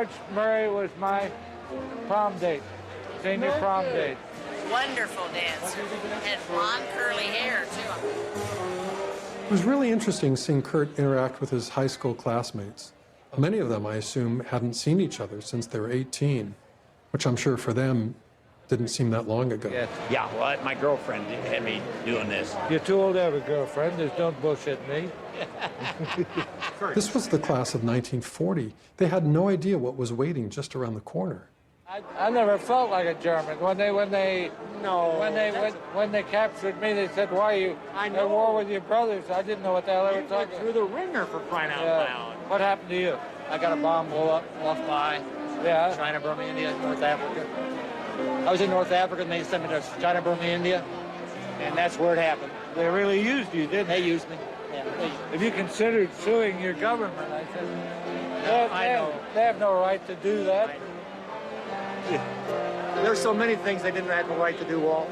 March, Murray was my prom date, senior prom date. Wonderful dancer. Had blonde curly hair, too. It was really interesting seeing Kurt interact with his high school classmates. Many of them, I assume, hadn't seen each other since they were 18, which I'm sure for them didn't seem that long ago. Yes. Yeah, well, my girlfriend had me doing this. You're too old to have a girlfriend. Just don't bullshit me. This was the class of 1940. They had no idea what was waiting just around the corner. I never felt like a German. When they captured me, they said, "Why are you at war with your brothers?" I didn't know what the hell they were talking about. Through the ringer for crying out loud. What happened to you? I got a bomb blow up off by China, Burma, India, North Africa. I was in North Africa, and they sent me to China, Burma, India, and that's where it happened. They really used you, didn't they? They used me. Yeah, If you considered suing your government, I said, I know. They have no right to do that. There's so many things they didn't have the right to do, Walt.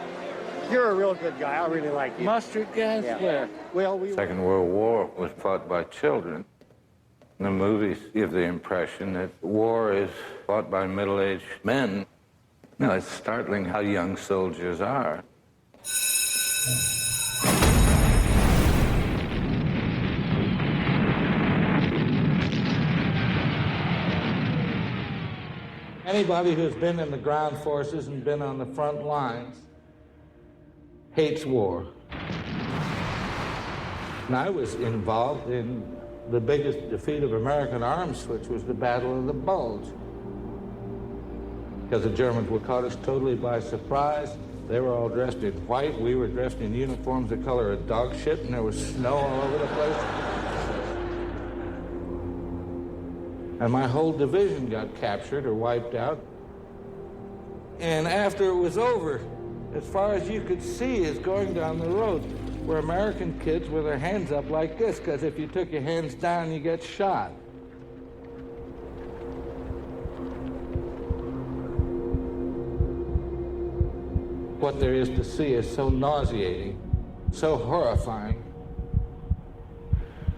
You're a real good guy. I really like you. Mustard gas? Yeah. Where? Well, Second World War was fought by children. The movies give the impression that war is fought by middle-aged men. No, it's startling how young soldiers are. Anybody who's been in the ground forces and been on the front lines hates war. And I was involved in the biggest defeat of American arms, which was the Battle of the Bulge. Because the Germans were caught us totally by surprise. They were all dressed in white. We were dressed in uniforms the color of dog shit, and there was snow all over the place. And my whole division got captured or wiped out. And after it was over, as far as you could see is going down the road, were American kids with their hands up like this, because if you took your hands down, you get shot. What there is to see is so nauseating, so horrifying.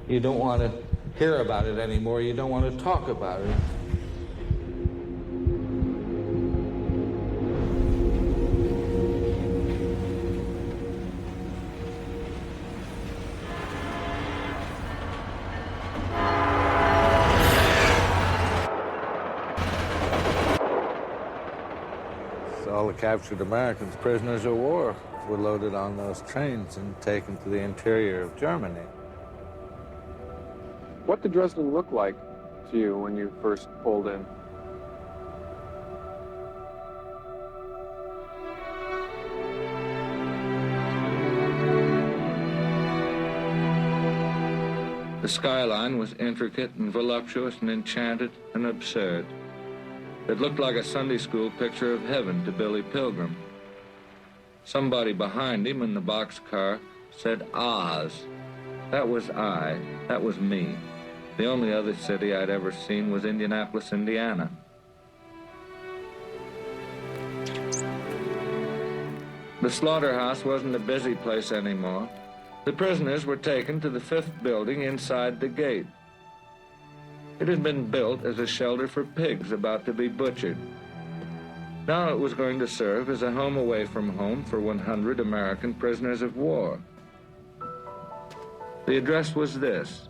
You don't want to hear about it anymore. You don't want to talk about it. All the captured Americans, prisoners of war, were loaded on those trains and taken to the interior of Germany. What did Dresden look like to you when you first pulled in? The skyline was intricate and voluptuous and enchanted and absurd. It looked like a Sunday school picture of heaven to Billy Pilgrim. Somebody behind him in the boxcar said, Oz. That was I. That was me. The only other city I'd ever seen was Indianapolis, Indiana. The slaughterhouse wasn't a busy place anymore. The prisoners were taken to the 5th building inside the gate. It had been built as a shelter for pigs about to be butchered. Now it was going to serve as a home away from home for 100 American prisoners of war. The address was this,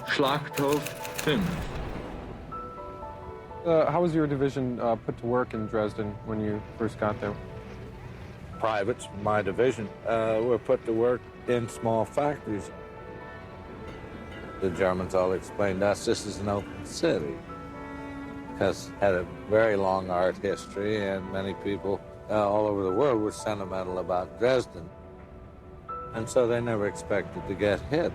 Schlachthof 5. How was your division put to work in Dresden when you first got there? Privates, my division, were put to work in small factories. The Germans all explained to us this is an open city, because it had a very long art history, and many people all over the world were sentimental about Dresden. And so they never expected to get hit.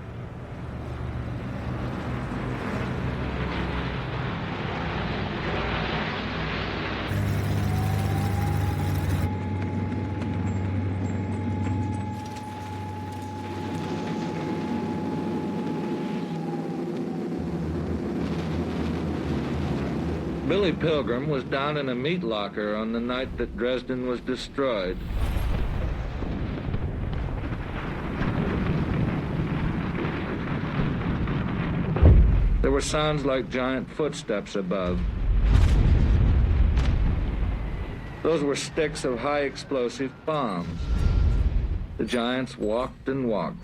Billy Pilgrim was down in a meat locker on the night that Dresden was destroyed. There were sounds like giant footsteps above. Those were sticks of high explosive bombs. The giants walked and walked.